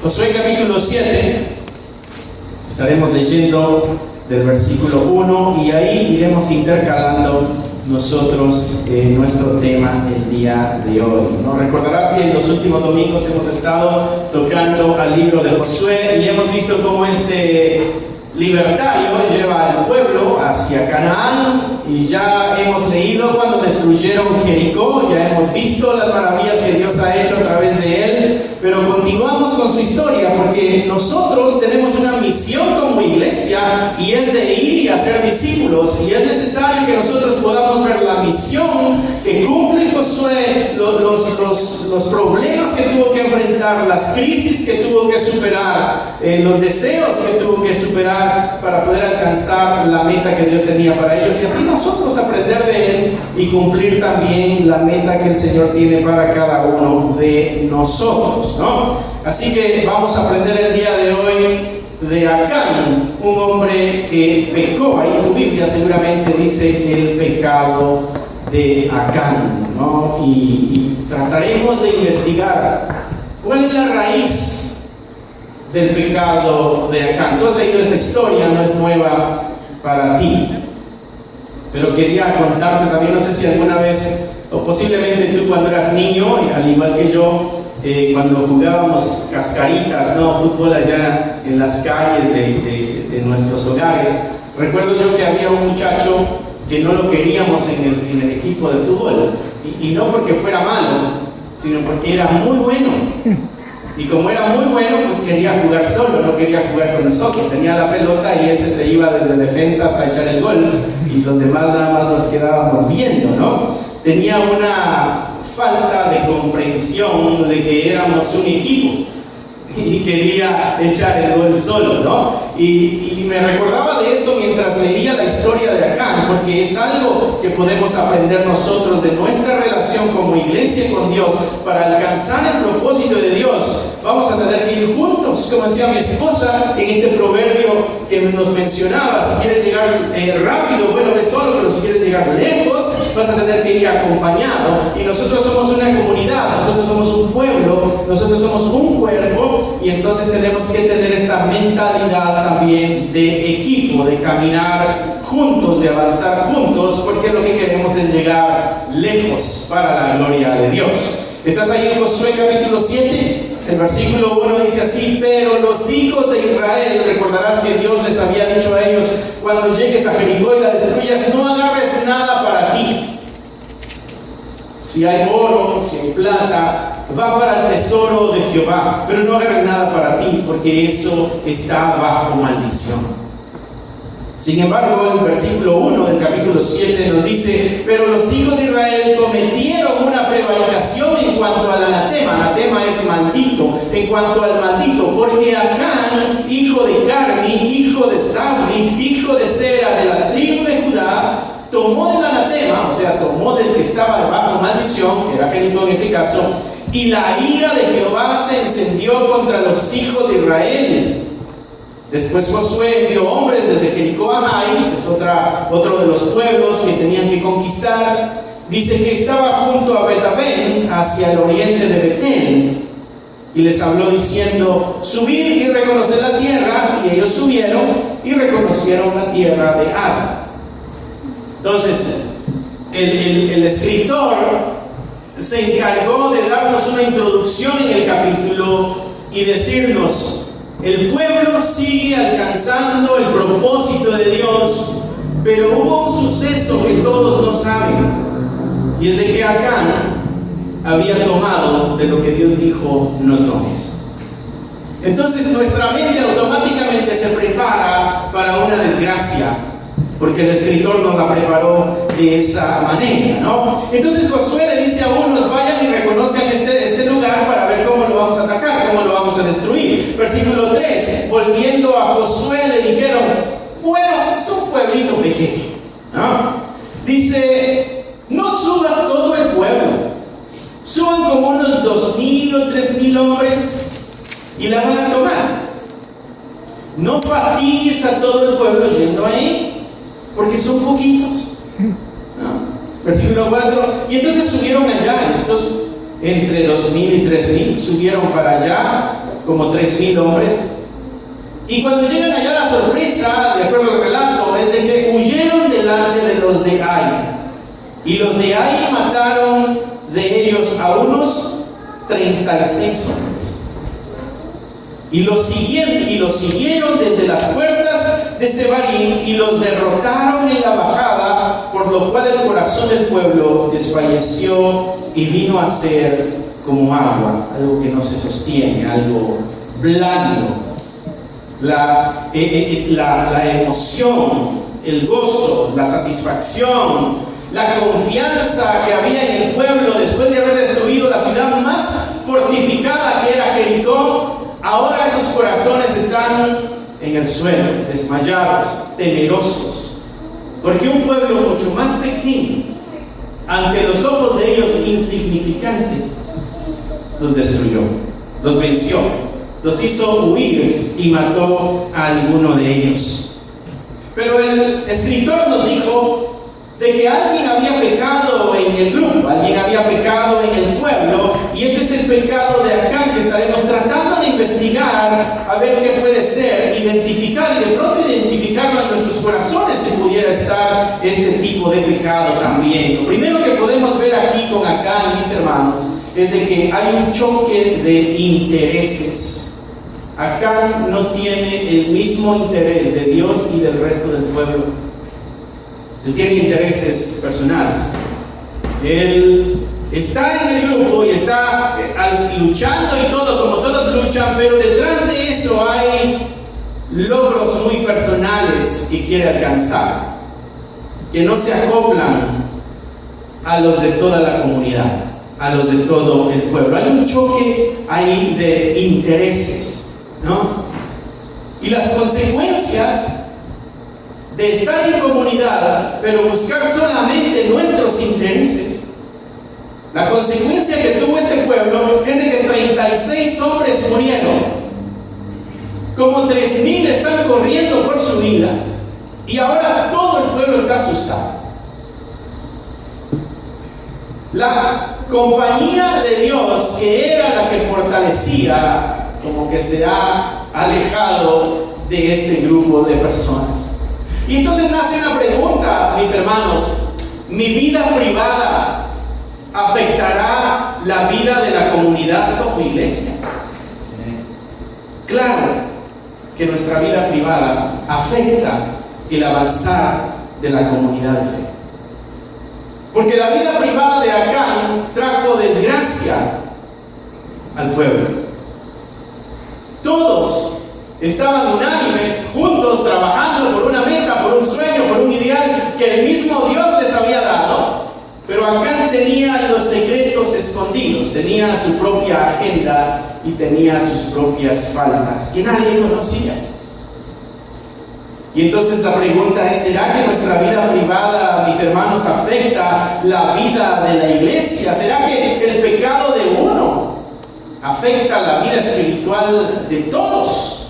Josué capítulo 7, estaremos leyendo del versículo 1 y ahí iremos intercalando nosotros nuestro tema el día de hoy, ¿no? Recordarás que en los últimos domingos hemos estado tocando al libro de Josué y hemos visto cómo este libertario lleva al pueblo hacia Canaán, y ya hemos leído cuando destruyeron Jericó, ya hemos visto las maravillas que Dios ha hecho a través de él, pero continuamos con su historia porque nosotros tenemos una misión como iglesia y es de ir y hacer discípulos, y es necesario que nosotros podamos ver la misión que cumple Josué, los problemas que tuvo que enfrentar, las crisis que tuvo que superar, los deseos que tuvo que superar para poder alcanzar la meta que Dios tenía para ellos, y así nosotros aprender de él y cumplir también la meta que el Señor tiene para cada uno de nosotros, ¿no? Así que vamos a aprender el día de hoy de Acán, un hombre que pecó. Ahí en tu Biblia seguramente dice el pecado de Acán, ¿no? Y trataremos de investigar cuál es la raíz del pecado de Acán. Tú has leído esta historia, no es nueva para ti, pero quería contarte también, no sé si alguna vez, o posiblemente tú cuando eras niño, al igual que yo, cuando jugábamos cascaritas, ¿no? Fútbol allá en las calles de nuestros hogares, recuerdo yo que había un muchacho que no lo queríamos en el equipo de fútbol, y no porque fuera malo, sino porque era muy bueno. Y como era muy bueno, pues quería jugar solo, no quería jugar con nosotros. Tenía la pelota y ese se iba desde defensa hasta echar el gol, y los demás nada más nos quedábamos viendo, ¿no? Tenía una falta de comprensión de que éramos un equipo y quería echar el gol solo, ¿no? Y me recordaba de eso mientras leía la historia de Acán, porque es algo que podemos aprender nosotros de nuestra relación como iglesia con Dios. Para alcanzar el propósito de Dios, vamos a tener que ir juntos, como decía mi esposa en este proverbio que nos mencionaba. Si quieres llegar rápido, bueno, ve solo, pero si quieres llegar lejos, vas a tener que ir acompañado. Y nosotros somos una comunidad, nosotros somos un pueblo, nosotros somos un cuerpo, y entonces tenemos que tener esta mentalidad también de equipo, de caminar juntos, de avanzar juntos, porque lo que queremos es llegar lejos para la gloria de Dios. ¿Estás ahí en Josué capítulo 7? El versículo 1 dice así: pero los hijos de Israel, recordarás que Dios les había dicho a ellos, cuando llegues a Jericó y la destruyas, no agarres nada para ti. Si hay oro, si hay plata, va para el tesoro de Jehová, pero no agarres nada para ti, porque eso está bajo maldición. Sin embargo, el versículo 1 del capítulo 7 nos dice: pero los hijos de Israel cometieron una prevaricación en cuanto al anatema. Anatema es maldito, en cuanto al maldito, porque Acán, hijo de Carmi, hijo de Sabdi, hijo de Sera, de la tribu de Judá, tomó del anatema, o sea, tomó del que estaba bajo maldición, que era Jericó en este caso, y la ira de Jehová se encendió contra los hijos de Israel. Después Josué envió hombres desde Jericó a Hai, es otro de los pueblos que tenían que conquistar. Dice que estaba junto a Betabén, hacia el oriente de Betel, y les habló diciendo: subid y reconoced la tierra. Y ellos subieron y reconocieron la tierra de Ad. Entonces, el escritor se encargó de darnos una introducción en el capítulo y decirnos: el pueblo sigue alcanzando el propósito de Dios, pero hubo un suceso que todos no saben, y es de que Acán había tomado de lo que Dios dijo no tomes. Entonces nuestra mente automáticamente se prepara para una desgracia, porque el escritor nos la preparó de esa manera, ¿no? Entonces Josué le dice a unos: vayan y reconozcan este lugar para ver cómo lo vamos a atacar, cómo lo vamos a destruir. Versículo 3, volviendo a Josué le dijeron: bueno, es un pueblito pequeño, ¿no? Dice: no suba todo el pueblo, suban como unos 2,000 o 3,000 hombres y la van a tomar. No fatigues a todo el pueblo yendo ahí, porque son poquitos, ¿no? Versículo 4, y entonces subieron allá, estos entre 2,000 y 3,000, subieron para allá como 3,000 hombres. Y cuando llegan allá, la sorpresa, de acuerdo al relato, es de que huyeron delante de los de Ai. Y los de Ai mataron de ellos a unos 36 hombres. Y los siguieron desde las puertas de Sebarim y los derrotaron en la bajada, por lo cual el corazón del pueblo desfalleció y vino a ser como agua, algo que no se sostiene, algo blando. La emoción, el gozo, la satisfacción, la confianza que había en el pueblo después de haber destruido la ciudad más fortificada que era Jericó, ahora esos corazones están en el suelo, desmayados, temerosos, porque un pueblo mucho más pequeño, ante los ojos de ellos insignificante, los destruyó, los venció, los hizo huir y mató a alguno de ellos. Pero el escritor nos dijo de que alguien había pecado en el grupo, alguien había pecado en el pueblo, y este es el pecado de Acán que estaremos tratando de investigar, a ver qué puede ser, identificar, y de pronto identificarlo en nuestros corazones si pudiera estar este tipo de pecado también. Lo primero que podemos ver aquí con Acán, mis hermanos, es de que hay un choque de intereses. Acán no tiene el mismo interés de Dios y del resto del pueblo. Él tiene intereses personales. Él está en el grupo y está luchando y todo, como todos luchan, pero detrás de eso hay logros muy personales que quiere alcanzar, que no se acoplan a los de toda la comunidad, a los de todo el pueblo. Hay un choque ahí de intereses, ¿no? Y las consecuencias de estar en comunidad, pero buscar solamente nuestros intereses. La consecuencia que tuvo este pueblo es de que 36 hombres murieron. Como 3,000 están corriendo por su vida. Y ahora todo el pueblo está asustado. La compañía de Dios, que era la que fortalecía, como que se ha alejado de este grupo de personas. Y entonces nace una pregunta, mis hermanos: ¿mi vida privada afectará la vida de la comunidad como iglesia? Claro que nuestra vida privada afecta el avanzar de la comunidad de fe. Porque la vida privada de Acán trajo desgracia al pueblo. Todos estaban unánimes, juntos, trabajando por una meta, por un sueño, por un ideal que el mismo Dios les había dado. Pero Acán tenía los secretos escondidos, tenía su propia agenda y tenía sus propias faltas que nadie conocía. Y entonces la pregunta es: ¿será que nuestra vida privada, mis hermanos, afecta la vida de la iglesia? ¿Será que el pecado de uno afecta la vida espiritual de todos?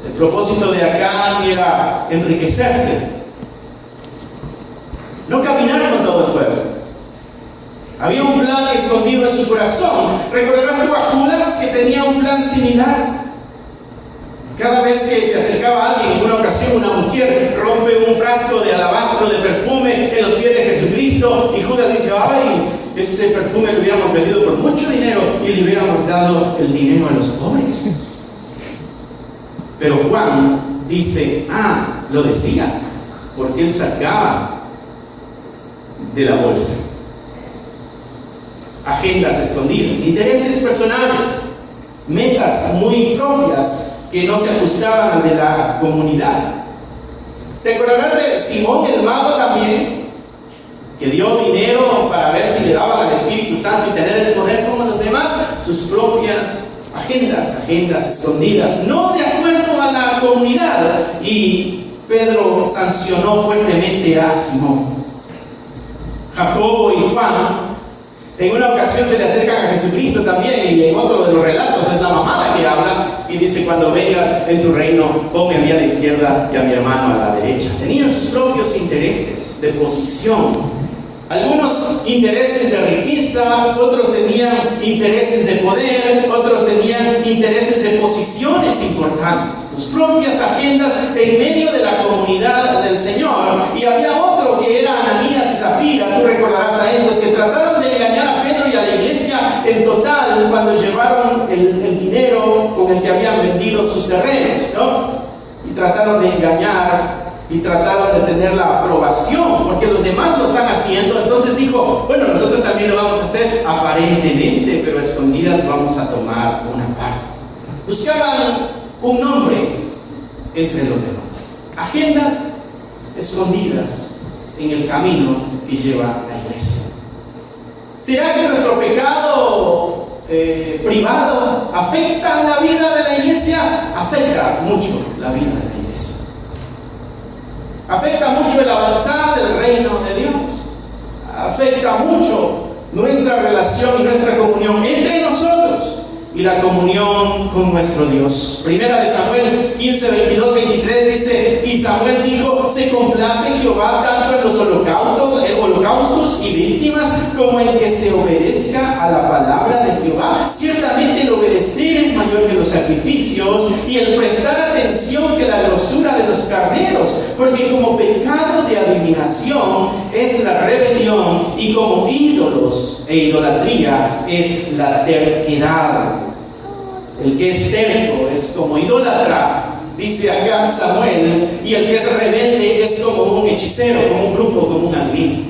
El propósito de Acán era enriquecerse, no caminar con todo el pueblo. Había un plan escondido en su corazón. ¿Recordarás tú a Judas, que tenía un plan similar? Cada vez que se acercaba a alguien, en una ocasión una mujer rompe un frasco de alabastro de perfume en los pies de Jesucristo, y Judas dice: ay, ese perfume lo hubiéramos vendido por mucho dinero y le hubiéramos dado el dinero a los pobres. Pero Juan dice: lo decía, porque él sacaba de la bolsa agendas escondidas, intereses personales, metas muy propias que no se ajustaban al de la comunidad. ¿Te acordarás de Simón el mago también? Que dio dinero para ver si le daban al Espíritu Santo y tener el poder como los demás. Sus propias agendas escondidas, no de acuerdo a la comunidad. Y Pedro sancionó fuertemente a Simón. Jacobo y Juan en una ocasión se le acercan a Jesucristo también, y en otro de los relatos es la mamá la que habla y dice: cuando vengas en tu reino, ponme a mí a la izquierda y a mi hermano a la derecha. Tenían sus propios intereses de posición, algunos intereses de riqueza, otros tenían intereses de poder, otros tenían intereses de posiciones importantes, sus propias agendas en medio de la comunidad del Señor. Y había otro que era Ananías y Zafira, tú recordarás a estos, que trataron de engañar a Pedro y a la iglesia en total cuando llevaron el dinero con el que habían vendido sus terrenos, ¿no? Y trataron de engañar y trataron de tener la aprobación, porque los demás lo están haciendo. Entonces dijo, bueno, nosotros también lo vamos a hacer aparentemente, pero a escondidas vamos a tomar una parte. Buscaban un nombre entre los demás. Agendas escondidas en el camino que lleva a la iglesia. ¿Será que nuestro pecado privado afecta la vida de la iglesia? Afecta mucho la vida de la iglesia. Afecta mucho el avanzar del reino de Dios. Afecta mucho nuestra relación y nuestra comunión entre nosotros y la comunión con nuestro Dios. Primera de Samuel 15, 22, 23 dice: y Samuel dijo: se complace Jehová tanto en los holocaustos y víctimas como en que se obedezca a la palabra de Jehová. Ciertamente el obedecer es mayor que los sacrificios, y el prestar atención que la grosura de los carneros, porque como pecado de adivinación es la rebelión, y como ídolos e idolatría es la terquedad. El que es terco es como idólatra, dice acá Samuel, y el que es rebelde es como un hechicero, como un brujo, como un adivino.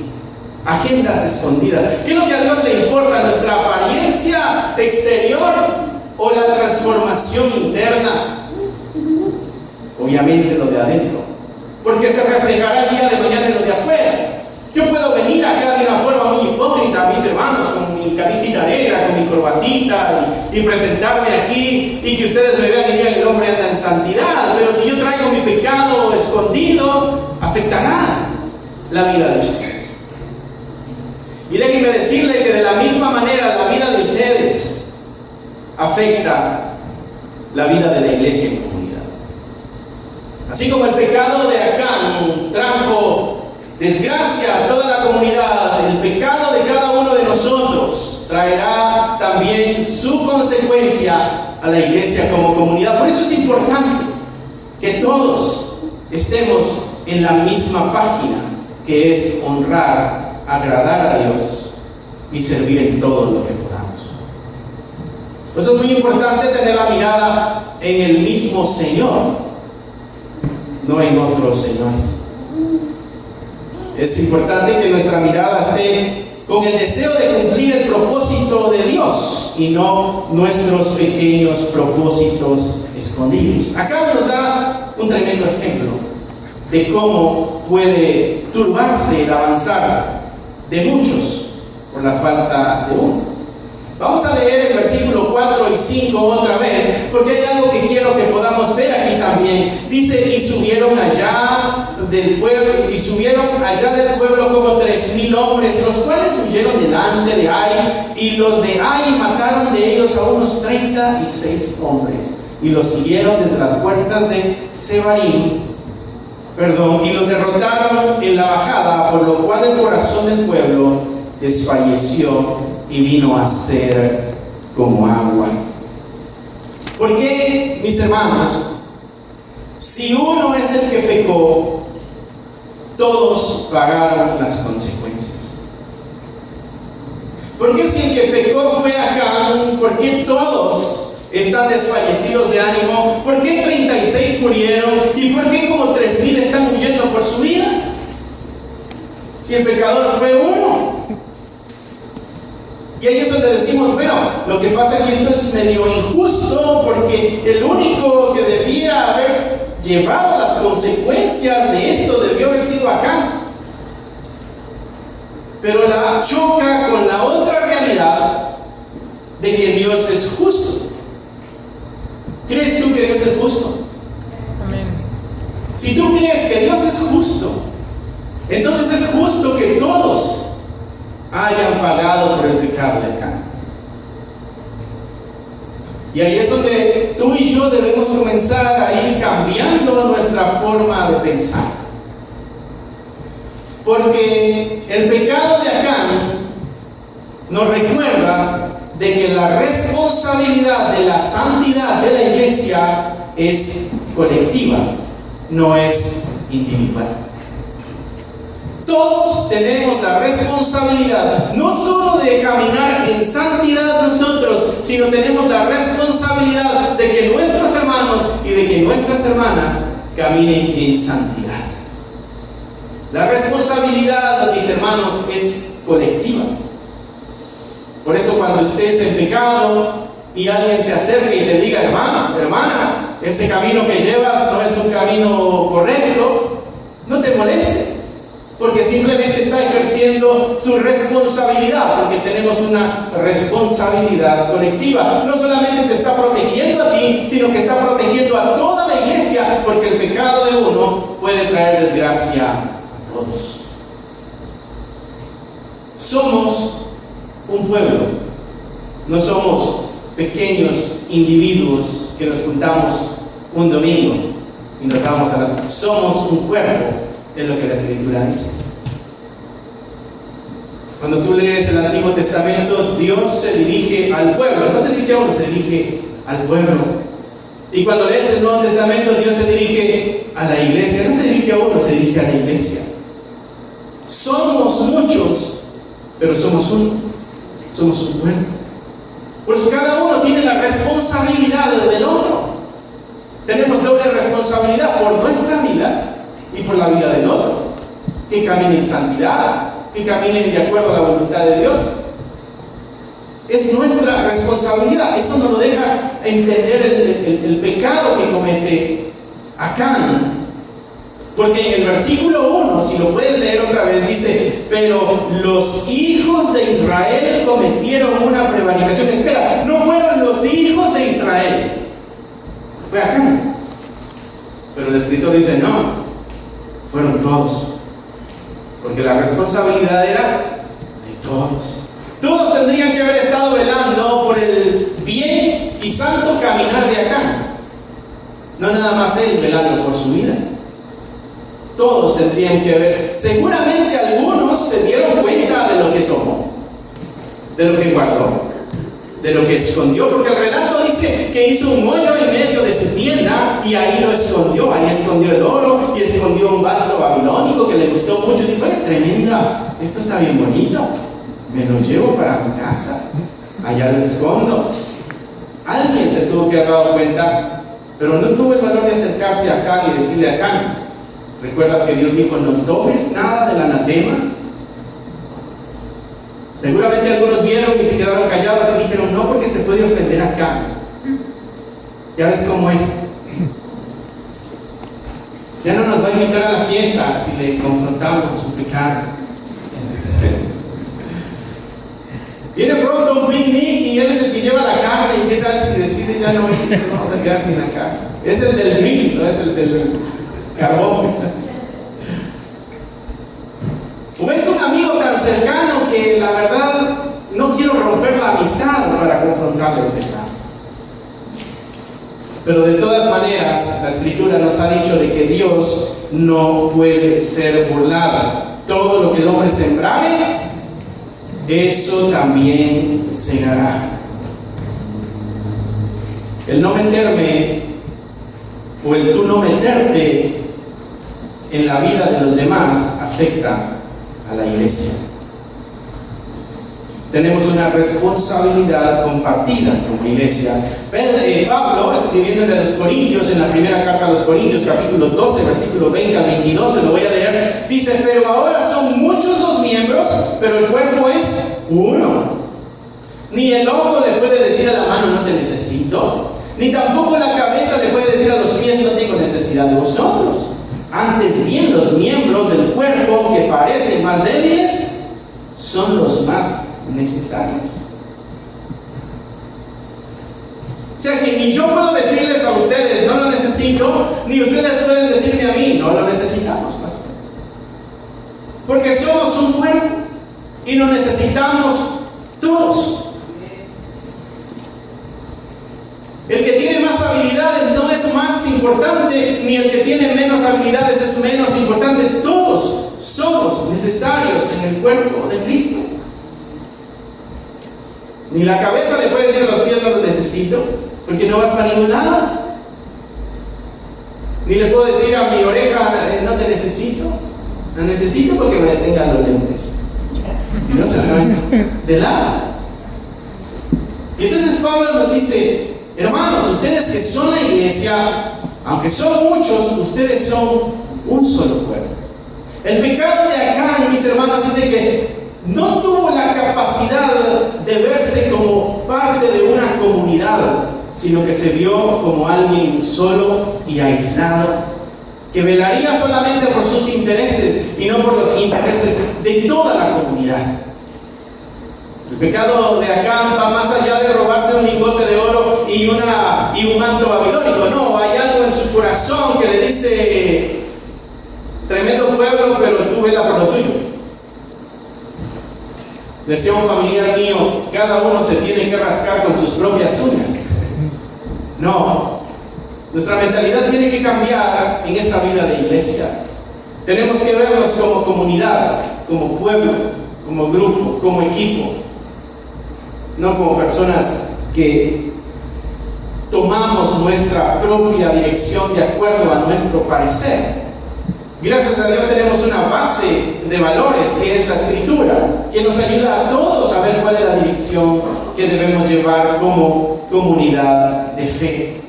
Agendas escondidas. ¿Qué es lo que a Dios le importa? ¿Nuestra apariencia exterior o la transformación interna? Obviamente lo de adentro, porque se reflejará el día de mañana en lo de afuera. Yo puedo venir acá de una forma muy hipócrita, mis hermanos, con mi camisita negra, con mi corbatita, y presentarme aquí, y que ustedes me vean y digan: el hombre anda en santidad. Pero si yo traigo mi pecado escondido, afectará la vida de ustedes. Y déjenme decirle que de la misma manera la vida de ustedes afecta la vida de la iglesia en comunidad. Así como el pecado de Acán trajo desgracia a toda la comunidad, el pecado de cada uno de nosotros traerá también su consecuencia a la iglesia como comunidad. Por eso es importante que todos estemos en la misma página, que es honrar, agradar a Dios y servir en todo lo que podamos. Por eso es muy importante tener la mirada en el mismo Señor, no en otros señores. Es importante que nuestra mirada esté con el deseo de cumplir el propósito de Dios y no nuestros pequeños propósitos escondidos. Acá nos da un tremendo ejemplo de cómo puede turbarse el avanzar de muchos por la falta de uno. Vamos a leer el versículo 4 y 5 otra vez, porque hay algo que quiero que podamos ver aquí también. Dice: y subieron allá del pueblo como 3,000 hombres, los cuales huyeron delante de Ai, y los de Ai mataron de ellos a unos 36 hombres, y los siguieron desde las puertas de Sebarim, y los derrotaron en la bajada, por lo cual el corazón del pueblo desfalleció y vino a ser como agua. ¿Por qué, mis hermanos? Si uno es el que pecó, todos pagaron las consecuencias. ¿Por qué si el que pecó fue Acán? ¿Por qué todos están desfallecidos de ánimo? ¿Por qué 36 murieron? ¿Y por qué como 3,000 están huyendo por su vida? Si el pecador fue uno. Y ahí es donde decimos: bueno, lo que pasa es que esto es medio injusto, porque el único que debía haber llevado las consecuencias de esto debió haber sido Acán. Pero la choca con la otra realidad de que Dios es justo. ¿Crees tú que Dios es justo? Amén. Si tú crees que Dios es justo, entonces es justo que todos hayan pagado por el pecado de Acán. Y ahí es donde tú y yo debemos comenzar a ir cambiando nuestra forma de pensar. Porque el pecado de Acán nos recuerda de que la responsabilidad de la santidad de la iglesia es colectiva, no es individual. Todos tenemos la responsabilidad, no solo de caminar en santidad nosotros, sino tenemos la responsabilidad de que nuestros hermanos y de que nuestras hermanas caminen en santidad. La responsabilidad, mis hermanos, es colectiva. Por eso cuando estés en pecado y alguien se acerque y te diga, hermano, hermana, ese camino que llevas no es un camino correcto, no te molestes, porque simplemente está ejerciendo su responsabilidad, porque tenemos una responsabilidad colectiva. No solamente te está protegiendo a ti, sino que está protegiendo a toda la iglesia, porque el pecado de uno puede traer desgracia a todos. Somos un pueblo, no somos pequeños individuos que nos juntamos un domingo y nos vamos a la... Somos un cuerpo, es lo que la Escritura dice. Cuando tú lees el Antiguo Testamento, Dios se dirige al pueblo, no se dirige a uno, se dirige al pueblo. Y cuando lees el Nuevo Testamento, Dios se dirige a la iglesia, no se dirige a uno, se dirige a la iglesia. Somos muchos, pero somos uno, somos un pueblo. Por eso cada uno tiene la responsabilidad del otro. Tenemos doble responsabilidad por nuestra vida y por la vida del otro, que caminen en santidad, que caminen de acuerdo a la voluntad de Dios. Es nuestra responsabilidad. Eso nos lo deja entender el pecado que comete Acán. Porque en el versículo 1, si lo puedes leer otra vez, dice, pero los hijos de Israel cometieron una prevaricación. Espera, no fueron los hijos de Israel, fue Acán. Pero el escritor dice, no, fueron todos, porque la responsabilidad era de todos. Todos tendrían que haber estado velando por el bien y santo caminar de Acán, no nada más él velando por su vida. Todos tendrían que ver. Seguramente algunos se dieron cuenta de lo que tomó, de lo que guardó, de lo que escondió, porque el relato dice que hizo un hoyo en medio de su tienda y ahí lo escondió. Ahí escondió el oro y escondió un bálsamo babilónico que le gustó mucho. Y dijo, tremenda, esto está bien bonito, me lo llevo para mi casa, allá lo escondo. Alguien se tuvo que haber dado cuenta, pero no tuvo el valor de acercarse a Acán y decirle a Acán, ¿recuerdas que Dios dijo, no tomes nada del anatema? Seguramente algunos vieron y se quedaron callados y dijeron, no, porque se puede ofender acá. Ya ves cómo es. Ya no nos va a invitar a la fiesta si le confrontamos su pecado. Viene pronto un picnic y él es el que lleva la carne. ¿Y qué tal si decide ya no ir? Vamos a quedar sin la carne. Es el del grill, no es el del carbón. O es un amigo tan cercano que la verdad no quiero romper la amistad para confrontarle el pecado. Pero de todas maneras, la Escritura nos ha dicho de que Dios no puede ser burlado. Todo lo que el hombre sembrare, eso también segará. El no meterme o el tú no meterte en la vida de los demás afecta a la iglesia. Tenemos una responsabilidad compartida como iglesia. Pablo, escribiendo a los Corintios, en la primera carta a los Corintios, capítulo 12, versículo 20 al 22, se lo voy a leer, dice, pero ahora son muchos los miembros, pero el cuerpo es uno. Ni el ojo le puede decir a la mano, no te necesito, ni tampoco la cabeza le puede decir a los pies, no tengo necesidad de vosotros. Antes bien, los miembros del cuerpo que parecen más débiles son los más necesarios. O sea que ni yo puedo decirles a ustedes no lo necesito, ni ustedes pueden decirme a mí no lo necesitamos, pastor. Porque somos un cuerpo y lo necesitamos todos. El que tiene más habilidades no es más importante, ni el que tiene menos habilidades es menos importante. Todos somos necesarios en el cuerpo de Cristo. Ni la cabeza le puede decir a los pies no los necesito, porque no vas para ningún lado. Ni le puedo decir a mi oreja no te necesito. La necesito porque me detengan los lentes. Y no se me van de lado. Y entonces Pablo nos dice, hermanos, ustedes que son la iglesia, aunque son muchos, ustedes son un solo pueblo. El pecado de Acán, mis hermanos, es de que no tuvo la capacidad de verse como parte de una comunidad, sino que se vio como alguien solo y aislado, que velaría solamente por sus intereses y no por los intereses de toda la comunidad. El pecado de Acán va más allá de robarse un lingote de oro y un manto babilónico. No, hay algo en su corazón que le dice: tremendo pueblo, pero tú vela por lo tuyo. Decía un familiar mío, cada uno se tiene que rascar con sus propias uñas. No, nuestra mentalidad tiene que cambiar en esta vida de iglesia. Tenemos que vernos como comunidad, como pueblo, como grupo, como equipo, no como personas que tomamos nuestra propia dirección de acuerdo a nuestro parecer. Gracias a Dios tenemos una base de valores que es la Escritura, que nos ayuda a todos a ver cuál es la dirección que debemos llevar como comunidad de fe.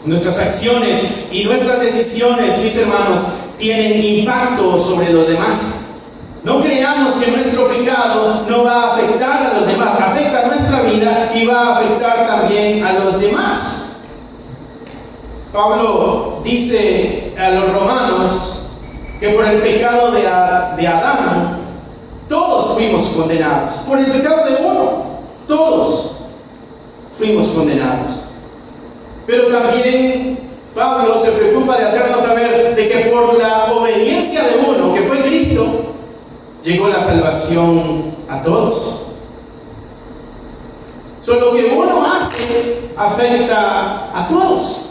Nuestras acciones y nuestras decisiones, mis hermanos, tienen impacto sobre los demás. No creamos que nuestro pecado no va a afectar a los demás, afecta nuestra vida y va a afectar también a los demás. Pablo dice a los romanos que por el pecado de Adán todos fuimos condenados. Por el pecado de uno, todos fuimos condenados. Pero también Pablo se preocupa de hacernos saber de que por la obediencia de uno, que fue Cristo, llegó la salvación a todos. Solo que uno hace afecta a todos.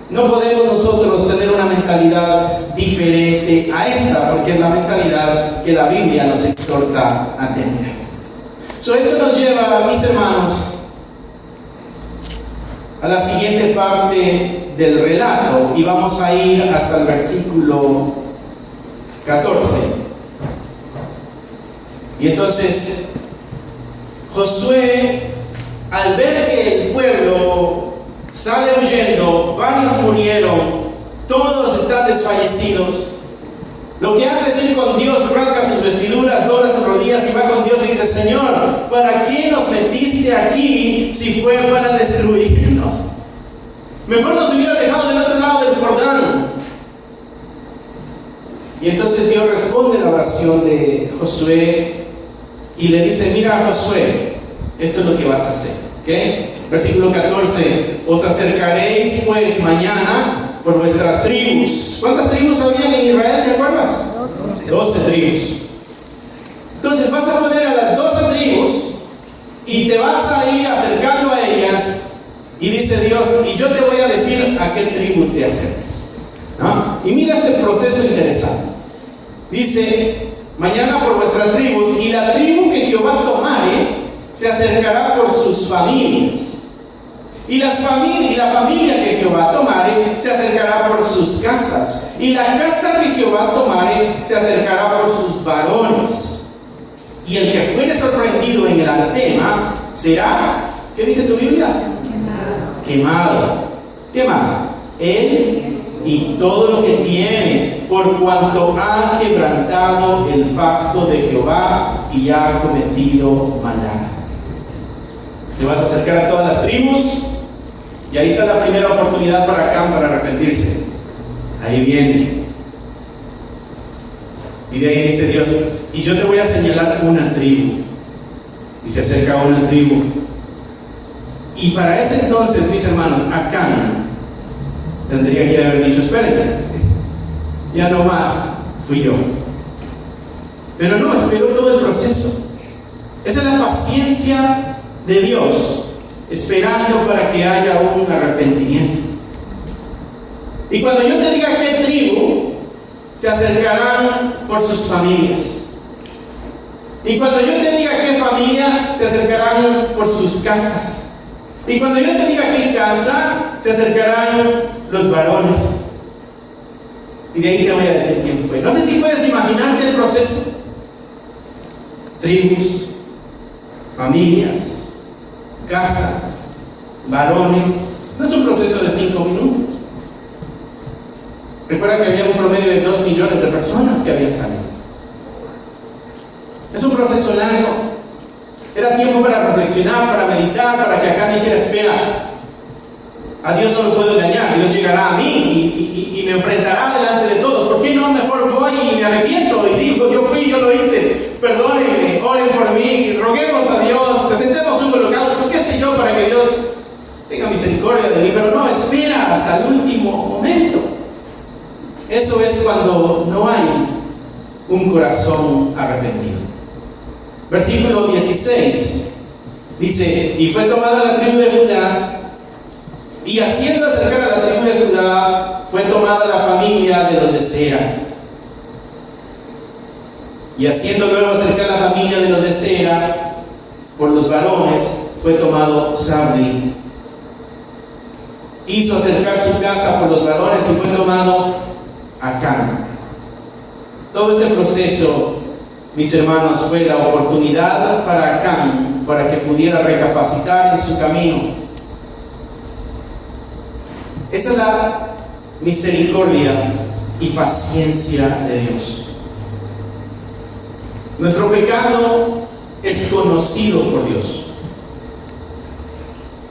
No podemos nosotros tener una mentalidad diferente a esta, porque es la mentalidad que la Biblia nos exhorta a tener. Esto nos lleva, mis hermanos, a la siguiente parte del relato, y vamos a ir hasta el versículo 14. Y entonces Josué, al ver que el pueblo sale huyendo, varios murieron, todos están desfallecidos, lo que hace es ir con Dios, rasga sus vestiduras, dobla sus rodillas y va con Dios y dice: Señor, ¿para qué nos metiste aquí si fue para destruirnos? Mejor nos hubiera dejado del otro lado del Jordán. Y entonces Dios responde la oración de Josué y le dice: mira, Josué, esto es lo que vas a hacer, ¿ok? Versículo 14: os acercaréis pues mañana por vuestras tribus. ¿Cuántas tribus habían en Israel, te acuerdas? 12 tribus. Entonces vas a poner a las 12 tribus y te vas a ir acercando a ellas, y dice Dios: y yo te voy a decir a qué tribu te acerques, ¿no? Y mira este proceso interesante. Dice: mañana por vuestras tribus, y la tribu que Jehová tomare se acercará por sus familias. Y la familia que Jehová tomare se acercará por sus casas. Y la casa que Jehová tomare se acercará por sus varones. Y el que fuere sorprendido en el anatema será, ¿qué dice tu Biblia? Quemado. ¿Qué más? Él y todo lo que tiene, por cuanto ha quebrantado el pacto de Jehová y ha cometido maldad. Te vas a acercar a todas las tribus, y ahí está la primera oportunidad para Acán para arrepentirse. Ahí viene. Y de ahí dice Dios: y yo te voy a señalar una tribu. Y se acerca a una tribu. Y para ese entonces, mis hermanos, Acán tendría que haber dicho: espérenme, ya no más fui yo. Pero no, esperó todo el proceso. Esa es la paciencia de Dios, esperando para que haya un arrepentimiento. Y cuando yo te diga qué tribu, se acercarán por sus familias. Y cuando yo te diga qué familia, se acercarán por sus casas. Y cuando yo te diga qué casa, se acercarán los varones. Y de ahí te voy a decir quién fue. No sé si puedes imaginarte el proceso. Tribus, familias, casas, varones. No es un proceso de 5 minutos. Recuerda que había un promedio de 2 millones de personas que habían salido. Es un proceso largo. Era tiempo para reflexionar, para meditar, para que acá dijera, espera, a Dios no lo puedo engañar, Dios llegará a mí y me enfrentará delante de todos. ¿Por qué no mejor voy y me arrepiento y digo, yo fui, yo lo hice, perdónenme, oren por mí, roguemos a Dios, presentemos un holocausto, qué sé yo, para que Dios tenga misericordia de mí? Pero no, espera hasta el último momento. Eso es cuando no hay un corazón arrepentido. Versículo 16 dice, y fue tomada la tribu de Judá, y haciendo acercar a la tribu de Judá, fue tomada la familia de los de Sera. Y haciendo luego acercar la familia de los de Sera, por los varones, fue tomado Zabdi. Hizo acercar su casa por los varones y fue tomado Acán. Todo este proceso, mis hermanos, fue la oportunidad para Acán, para que pudiera recapacitar en su camino. Esa es la misericordia y paciencia de Dios. Nuestro pecado es conocido por Dios.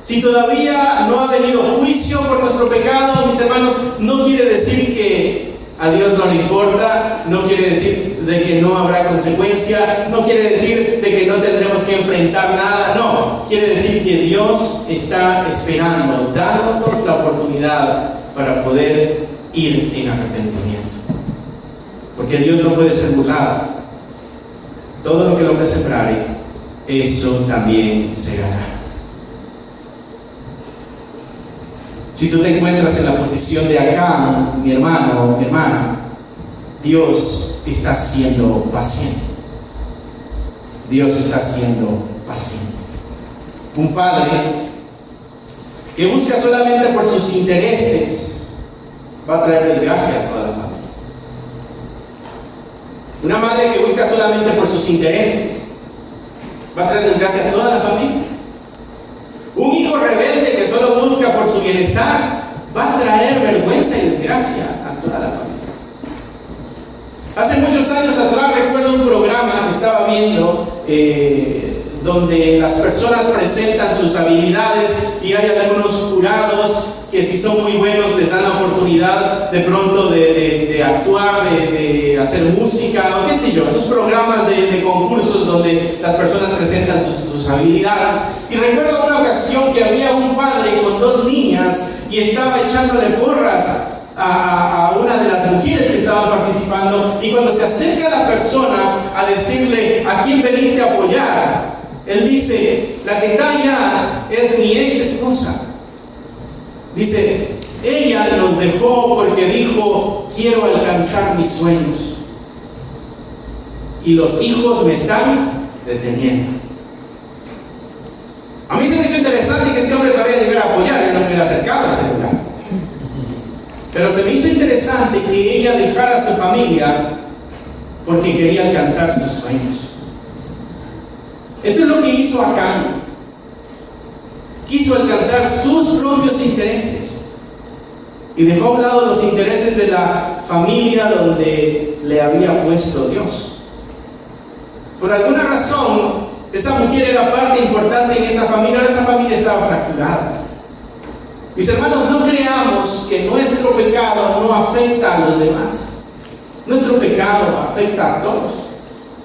Si todavía no ha venido juicio por nuestro pecado, mis hermanos, no quiere decir que a Dios no le importa, no quiere decir de que no habrá consecuencia, no quiere decir de que no tendremos que enfrentar nada, no, quiere decir que Dios está esperando, dándonos la oportunidad para poder ir en arrepentimiento. Porque Dios no puede ser burlado. Todo lo que el hombre sembrare, eso también segará. Si tú te encuentras en la posición de Acán, mi hermano, mi hermana, Dios está siendo paciente. Dios está siendo paciente. Un padre que busca solamente por sus intereses va a traer desgracia a toda la familia. Una madre que busca solamente por sus intereses va a traer desgracia a toda la familia. Un hijo rebelde que solo busca por su bienestar va a traer vergüenza y desgracia a toda la familia. Hace muchos años atrás recuerdo un programa que estaba viendo donde las personas presentan sus habilidades y hay algunos jurados que si son muy buenos les dan la oportunidad de pronto de actuar, de hacer música o qué sé yo, esos programas de concursos donde las personas presentan sus habilidades. Y recuerdo una ocasión que había un padre con 2 niñas y estaba echándole porras a una de las mujeres que estaban participando, y cuando se acerca la persona a decirle ¿a quién veniste a apoyar? Él dice, la que está allá es mi ex esposa. Dice, ella nos dejó porque dijo, quiero alcanzar mis sueños. Y los hijos me están deteniendo. A mí se me hizo interesante que este hombre todavía llegara a apoyar, yo no me hubiera acercado a ese lugar. Pero se me hizo interesante que ella dejara a su familia porque quería alcanzar sus sueños. Esto es lo que hizo Acán. Quiso alcanzar sus propios intereses y dejó a un lado los intereses de la familia donde le había puesto Dios. Por alguna razón, esa mujer era parte importante en esa familia, ahora esa familia estaba fracturada. Mis hermanos, no creamos que nuestro pecado no afecta a los demás. Nuestro pecado afecta a todos.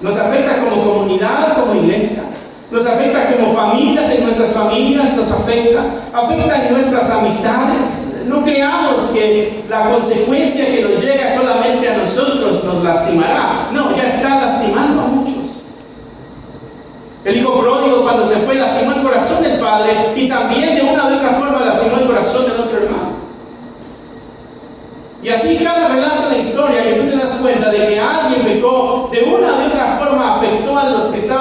Nos afecta como comunidad, como iglesia. Nos afecta como familias, en nuestras familias nos afecta en nuestras amistades. No creamos que la consecuencia que nos llega solamente a nosotros nos lastimará. No, ya está lastimando a muchos. El hijo pródigo, cuando se fue, lastimó el corazón del padre y también de una u otra forma lastimó el corazón del otro hermano. Y así cada relato de la historia que tú te das cuenta de que alguien pecó, de una u otra forma afectó a los que estaban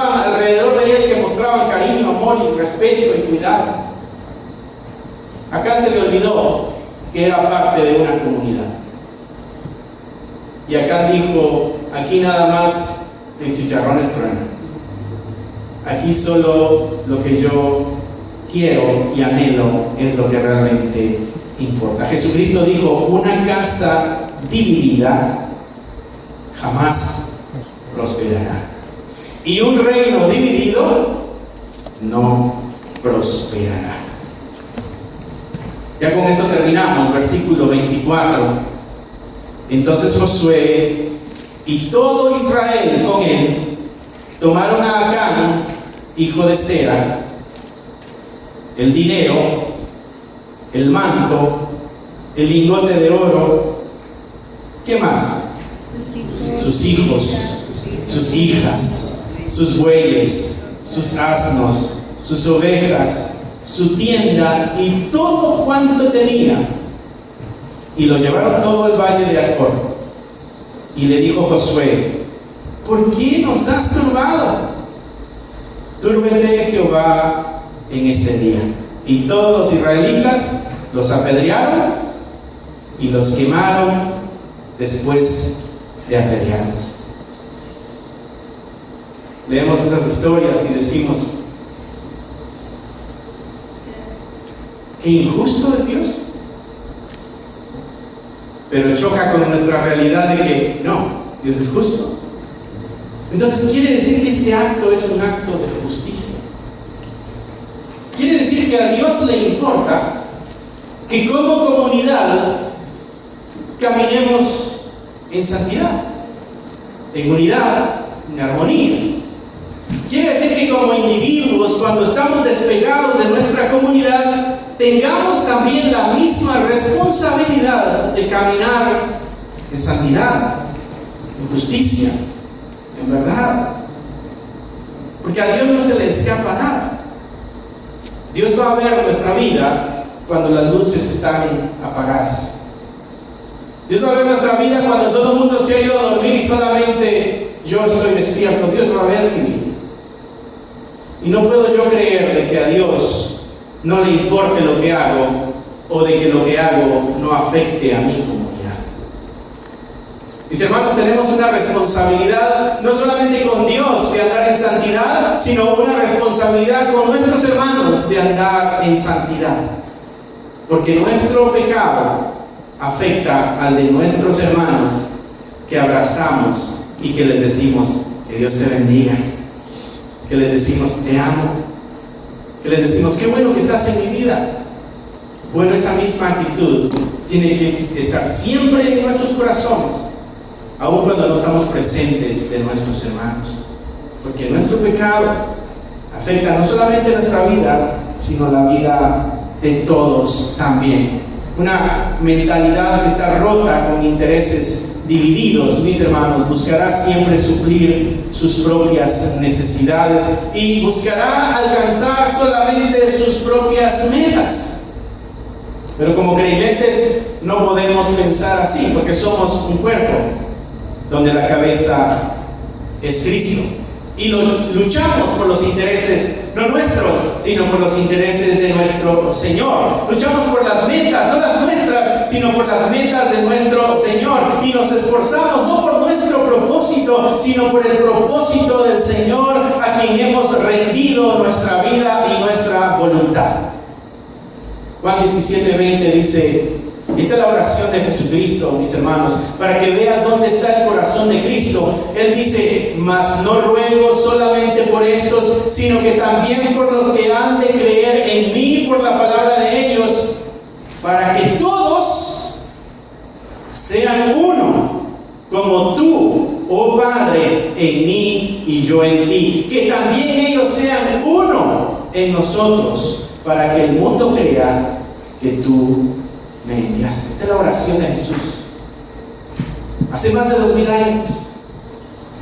respeto y cuidado. Acá se le olvidó que era parte de una comunidad. Y acá dijo, aquí nada más los chicharrones truenan. Aquí solo lo que yo quiero y anhelo es lo que realmente importa. Jesucristo dijo, una casa dividida jamás prosperará. Y un reino dividido no prosperará. Ya con esto terminamos, versículo 24. Entonces Josué y todo Israel con él tomaron a Acán, hijo de Zera, el dinero, el manto, el lingote de oro. ¿Qué más? Sus hijos, sus hijas, sus bueyes, sus asnos, sus ovejas, su tienda y todo cuanto tenía. Y lo llevaron todo al valle de Acor. Y le dijo Josué, ¿por qué nos has turbado? Túrbete Jehová en este día. Y todos los israelitas los apedrearon y los quemaron después de apedrearlos. Leemos esas historias y decimos, qué injusto es Dios. Pero choca con nuestra realidad de que no, Dios es justo. Entonces quiere decir que este acto es un acto de justicia. Quiere decir que a Dios le importa que como comunidad caminemos en santidad, en unidad, en armonía. Quiere decir que como individuos, cuando estamos despegados de nuestra comunidad, tengamos también la misma responsabilidad de caminar en santidad, en justicia, en verdad. Porque a Dios no se le escapa nada. Dios va a ver nuestra vida cuando las luces están apagadas. Dios va a ver nuestra vida cuando todo el mundo se ha ido a dormir y solamente yo estoy despierto. Dios va a ver mi vida. Y no puedo yo creer de que a Dios no le importe lo que hago o de que lo que hago no afecte a mi comunidad. Mis hermanos, tenemos una responsabilidad no solamente con Dios de andar en santidad, sino una responsabilidad con nuestros hermanos de andar en santidad. Porque nuestro pecado afecta al de nuestros hermanos que abrazamos y que les decimos que Dios te bendiga, que les decimos te amo, que les decimos qué bueno que estás en mi vida. Bueno, esa misma actitud tiene que estar siempre en nuestros corazones, aun cuando no estamos presentes de nuestros hermanos, porque nuestro pecado afecta no solamente nuestra vida, sino la vida de todos también. Una mentalidad que está rota con intereses divididos, mis hermanos, buscará siempre suplir sus propias necesidades y buscará alcanzar solamente sus propias metas. Pero como creyentes no podemos pensar así, porque somos un cuerpo donde la cabeza es Cristo. Y luchamos por los intereses, no nuestros, sino por los intereses de nuestro Señor. Luchamos por las metas, no las nuestras, sino por las metas de nuestro Señor. Y nos esforzamos no por nuestro propósito, sino por el propósito del Señor, a quien hemos rendido nuestra vida y nuestra voluntad. Juan 17:20 dice, esta es la oración de Jesucristo, mis hermanos, para que veas dónde está el corazón de Cristo. Él dice, mas no ruego solamente por estos, sino que también por los que han de creer en mí por la palabra de ellos, para que todos sean uno, como tú, oh Padre, en mí y yo en ti. Que también ellos sean uno en nosotros, para que el mundo crea que tú me enviaste. Esta es la oración de Jesús. Hace más de 2000 años.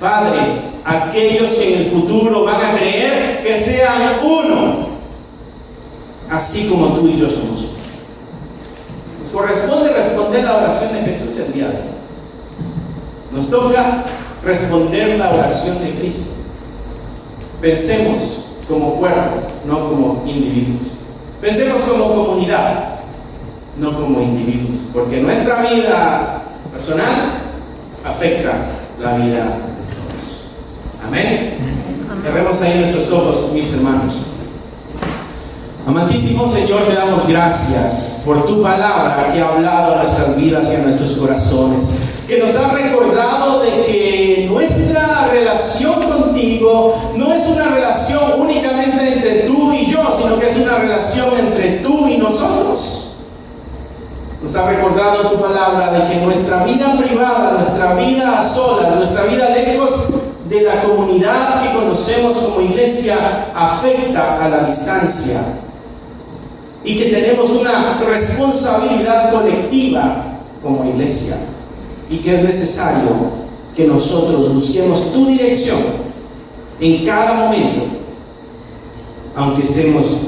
Padre, aquellos que en el futuro van a creer, que sean uno, así como tú y yo somos uno. Nos corresponde responder la oración de Jesús el día de hoy. Nos toca responder la oración de Cristo. Pensemos, como cuerpo, no como individuos. Pensemos como comunidad, no como individuos, porque nuestra vida personal afecta la vida de todos. Amén. Cerremos ahí nuestros ojos, mis hermanos. Amantísimo Señor, te damos gracias por tu palabra que ha hablado a nuestras vidas y a nuestros corazones, que nos ha recordado de que nuestra relación contigo no es una relación únicamente entre tú y yo, sino que es una relación entre tú y nosotros. Nos ha recordado tu palabra de que nuestra vida privada, nuestra vida a solas, nuestra vida lejos de la comunidad que conocemos como iglesia afecta a la distancia y que tenemos una responsabilidad colectiva como iglesia y que es necesario que nosotros busquemos tu dirección en cada momento, aunque estemos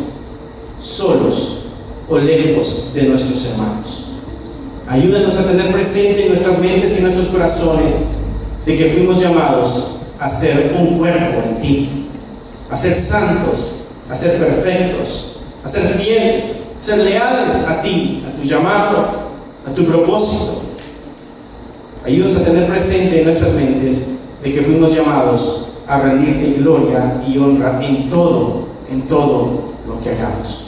solos o lejos de nuestros hermanos. Ayúdanos a tener presente en nuestras mentes y nuestros corazones de que fuimos llamados a ser un cuerpo en ti, a ser santos, a ser perfectos, a ser fieles, a ser leales a ti, a tu llamado, a tu propósito. Ayúdanos a tener presente en nuestras mentes de que fuimos llamados a rendirte gloria y honra en todo lo que hagamos.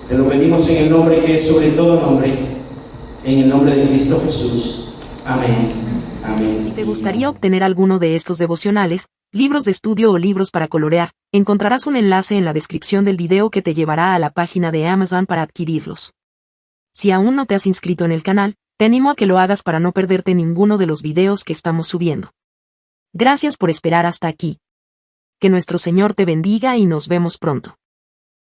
Te lo pedimos en el nombre que es sobre todo nombre, en el nombre de Cristo Jesús. Amén. Amén. Si te gustaría obtener alguno de estos devocionales, libros de estudio o libros para colorear, encontrarás un enlace en la descripción del video que te llevará a la página de Amazon para adquirirlos. Si aún no te has inscrito en el canal, te animo a que lo hagas para no perderte ninguno de los videos que estamos subiendo. Gracias por esperar hasta aquí. Que nuestro Señor te bendiga y nos vemos pronto.